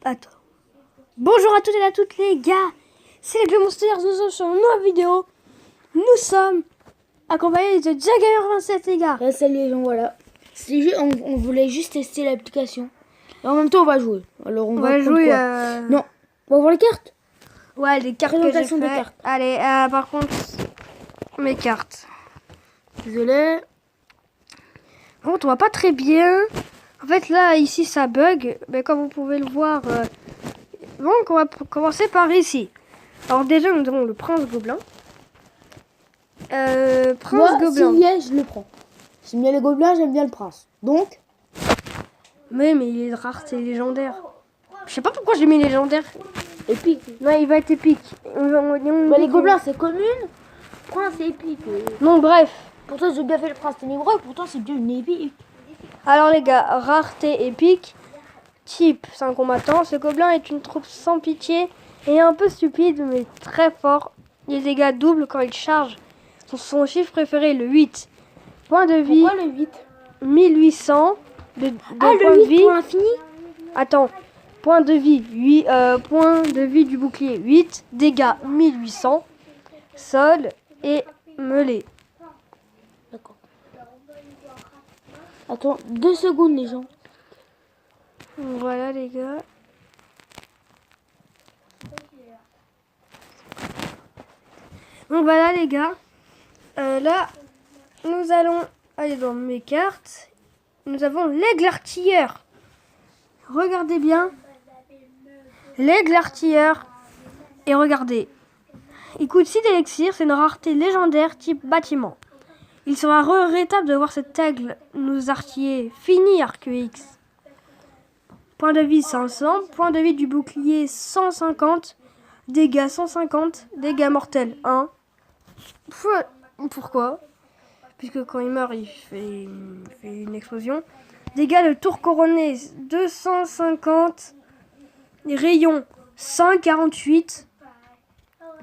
Attends. Bonjour à toutes et à toutes les gars. C'est les Monsters, nous sommes sur une nouvelle vidéo. Nous sommes accompagnés de Jagamer27 les gars. Salut les gens, voilà. On voulait juste tester l'application. Et en même temps on va jouer. Alors on va jouer Non, on va voir les cartes. Ouais, les cartes que j'ai Présentation des fait. cartes. Allez, par contre, mes cartes. Désolé. Par contre, on voit pas très bien. En fait, là, ici, ça bug. Mais comme vous pouvez le voir... Donc, on va commencer par ici. Alors déjà, nous avons le prince gobelin. Moi, Gobelin. s'il y est, je le prends. J'aime bien les gobelins, j'aime bien le prince. Donc, Mais il est rare, c'est légendaire. Je sais pas pourquoi j'ai mis légendaire. épique. Non, il va être épique. Les gobelins, c'est commune. Prince, c'est épique. Non, bref. Pourtant, j'ai bien fait le prince ténébreux. Pourtant, c'est bien une épique. Alors les gars, rareté épique. Type, c'est un combattant. Ce gobelin est une troupe sans pitié et un peu stupide, mais très fort. Les dégâts doublent quand il charge. Son chiffre préféré, le 8. Point de vie, Pourquoi le 8? 1800. De Ah, point le de 8 vie. pour l'infini? Attends. Point de vie, 8, point de vie du bouclier, 8. Dégâts, 1800. Sol et mêlée. D'accord. Attends, 2 secondes les gens. Voilà les gars. Donc voilà les gars. Là, nous allons aller dans mes cartes. Nous avons l'aigle artilleur. Regardez bien. L'aigle artilleur. Et regardez. Il coûte 6 d'élixir. C'est une rareté légendaire type bâtiment. Il sera regrettable de voir cet aigle nous artiller. Fini Arcuix. Point de vie 500. Point de vie du bouclier 150. Dégâts 150. Dégâts mortels 1. Pourquoi? Puisque quand il meurt, il fait une explosion. Dégâts de tour couronné 250. Rayon 148.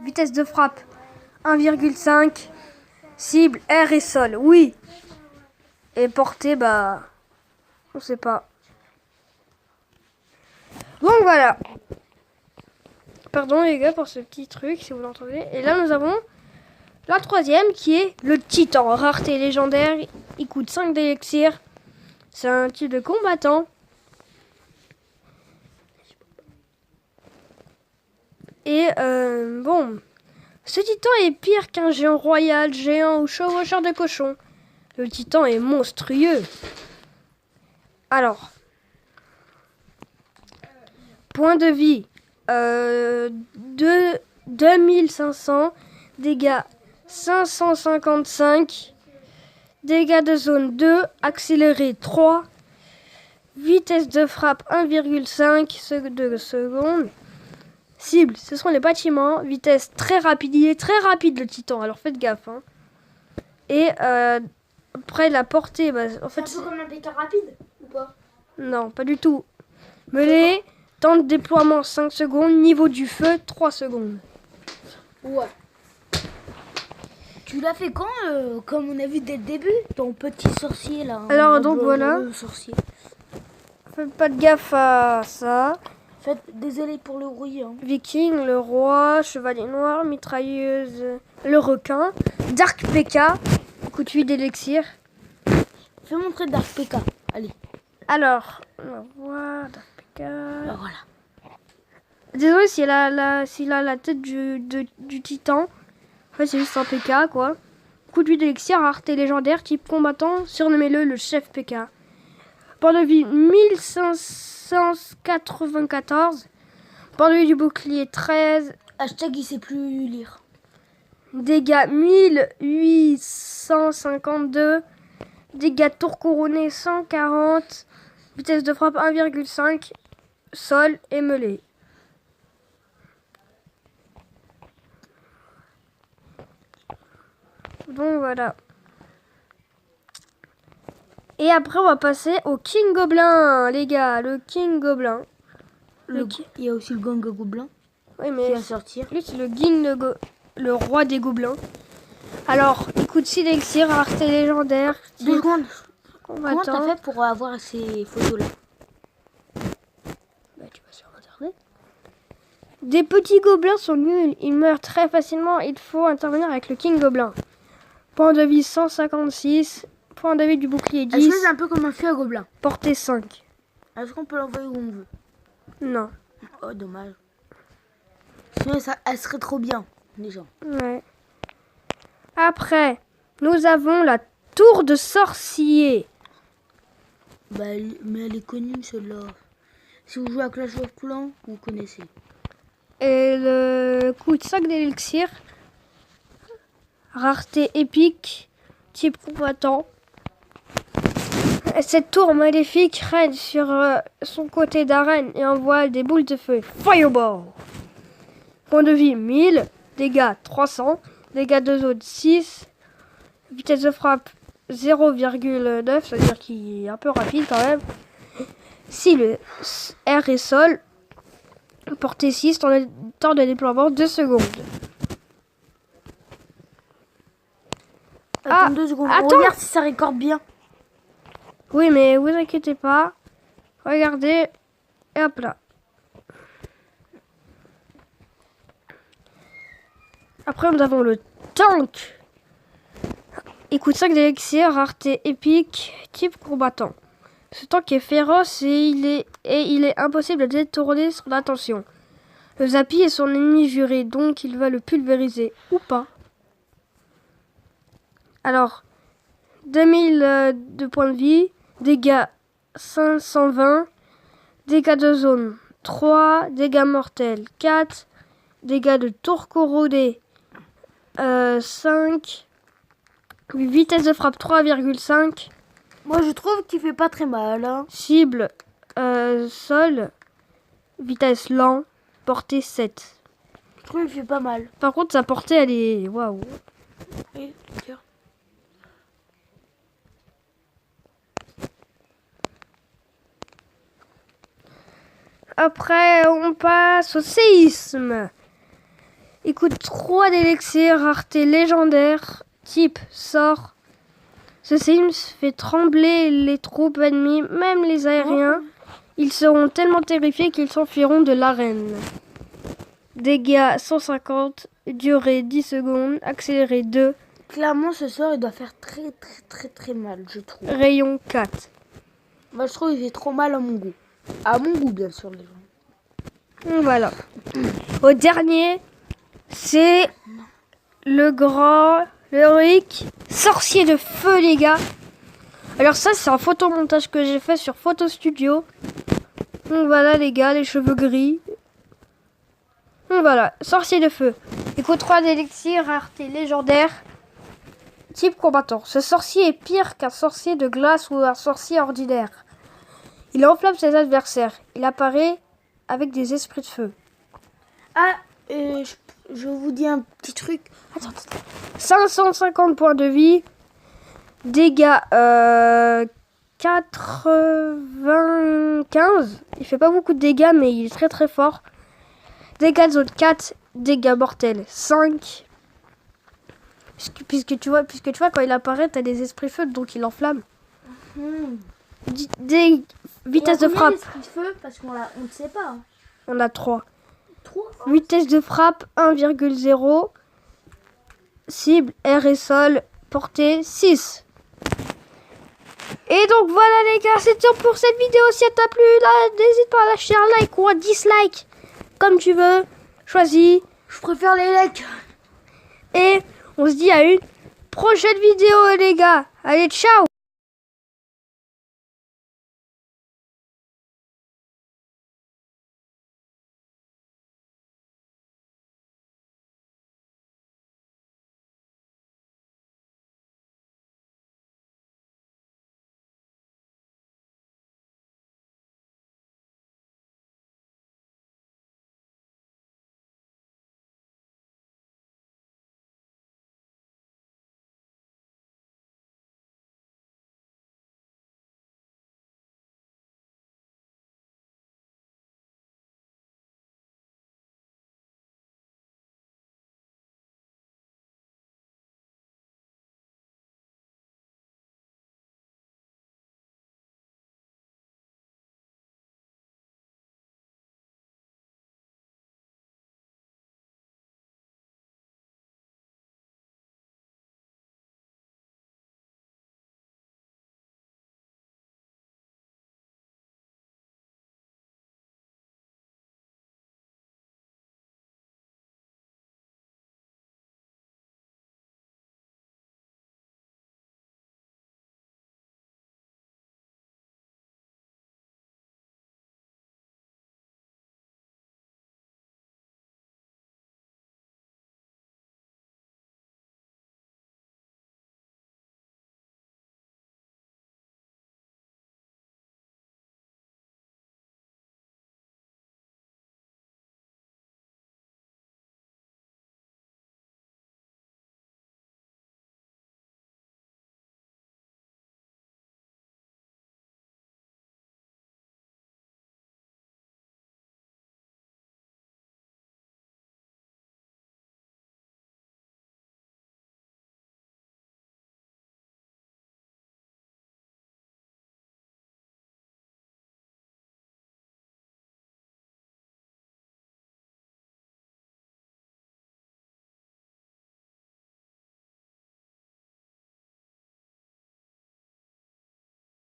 Vitesse de frappe 1,5. Cible air et sol. Oui. Et portée, bah... on sait pas. Donc voilà. Pardon les gars pour ce petit truc si vous l'entendez. Et là nous avons la troisième qui est le titan. Rareté légendaire. Il coûte 5 d'élixir. C'est un type de combattant. Et bon. Ce titan est pire qu'un géant royal, géant ou chevaucheur de cochon. Le titan est monstrueux. Alors. Point de vie. 2500. Dégâts 555. Dégâts de zone 2. Accéléré 3. Vitesse de frappe 1,5 secondes. Cible, ce sont les bâtiments. Vitesse très rapide. Il est très rapide le titan, alors faites gaffe. Hein. Et après la portée, bah, en fait... C'est un peu comme un pétard rapide ou pas? Non, pas du tout. Mêlée, temps de déploiement 5 secondes. Niveau du feu 3 secondes. Ouais. Tu l'as fait quand, comme on a vu dès le début, ton petit sorcier là? Alors donc voilà. Sorcier. Faites pas de gaffe à ça. Désolé pour le bruit. Hein. Viking, le roi, chevalier noir, mitrailleuse, le requin, Dark PK, coûte 8 d'élixir. Fais montrer Dark PK. Allez. Alors, le roi, Dark PK. Alors voilà. Désolé s'il a la tête du titan. En fait, c'est juste un PK, quoi. Coûte 8 d'élixir, rareté légendaire, type combattant, surnommez-le le chef PK. Point de vie 1594. Point de vie du bouclier 13. Hashtag il sait plus lire. Dégâts 1852. Dégâts de tour couronné 140. Vitesse de frappe 1,5. Sol et mêlée. Donc voilà. Et après on va passer au King Gobelin, les gars. Le King Gobelin. Il y a aussi le gang gobelin Oui, qui mais va sortir. lui c'est le roi des gobelins. Alors, il coûte 6 d'élixir, rareté légendaire. 2 secondes. Comment Combattant. t'as fait pour avoir ces photos là? Bah, tu vas sur internet. Après. Des petits gobelins sont nuls. Ils meurent très facilement. Il faut intervenir avec le King Gobelin. Point de vie 156. Point de vie du bouclier Est-ce 10. que c'est un peu comme un feu à gobelin? Portée 5. Est-ce qu'on peut l'envoyer où on veut? Non. Oh, dommage. Sinon, elle serait trop bien, déjà. Ouais. Après, nous avons la tour de sorcier. Bah, mais elle est connue, celle-là. Si vous jouez à Clash of Clans, vous connaissez. Et le coûte 5 d'élixir. Rareté épique. Type combattant. Cette tour maléfique règne sur son côté d'arène et envoie des boules de feu. Fireball. Point de vie 1000. Dégâts 300. Dégâts de zone 6. Vitesse de frappe 0,9. C'est-à-dire qu'il est un peu rapide quand même. Si le R est sol. Portée 6. Temps de déploiement 2 secondes. Attends 2 secondes. attends. Regarde si ça récorde bien. Oui, mais vous inquiétez pas. Regardez. Et hop là. Après, nous avons le tank. Il coûte 5 d'élixir, rareté épique, type combattant. Ce tank est féroce et il est impossible de détourner son attention. Le Zappy est son ennemi juré, donc il va le pulvériser. Ou pas. Alors, 2000 de points de vie, dégâts 520, dégâts de zone 3, dégâts mortels 4, dégâts de tour corrodé 5, vitesse de frappe 3,5, Moi, je trouve qu'il fait pas très mal. Hein. cible sol, vitesse lent, portée 7. Je trouve qu'il fait pas mal. Par contre, sa portée, elle est... Waouh. Oui, tiens. Après, on passe au séisme. Il coûte 3 d'élixir, rareté légendaire, type sort. Ce séisme fait trembler les troupes ennemies, même les aériens. Ils seront tellement terrifiés qu'ils s'enfuiront de l'arène. Dégâts 150, durée 10 secondes, accéléré 2, Clairement, ce soir, il doit faire très mal, je trouve. rayon 4. Moi, je trouve qu'il fait trop mal à mon goût. À mon goût, bien sûr, les gens. Voilà. Au dernier, c'est le grand, l'héroïque sorcier de feu, les gars. Alors ça, c'est un photomontage que j'ai fait sur Photo Studio. Donc voilà, les gars, les cheveux gris. Donc voilà, sorcier de feu. Il coûte 3 d'élixir, rareté légendaire. Type combattant. Ce sorcier est pire qu'un sorcier de glace ou un sorcier ordinaire. Il enflamme ses adversaires. Il apparaît avec des esprits de feu. Ah, je vous dis un petit truc. Attends. 550 points de vie. Dégâts 95. Il fait pas beaucoup de dégâts, mais il est très fort. Dégâts de zone 4. Dégâts mortels 5. Puisque tu vois, quand il apparaît, t'as des esprits feu, donc il enflamme. Vitesse de frappe. De feu parce qu'on ne sait pas. Hein. On a 3. 3. Vitesse de frappe 1,0. Cible, air et sol, portée 6. Et donc voilà les gars, c'est tout pour cette vidéo. Si elle t'a plu, là, n'hésite pas à lâcher un like ou un dislike. Comme tu veux, choisis. Je préfère les likes. Et on se dit à une prochaine vidéo les gars. Allez, ciao!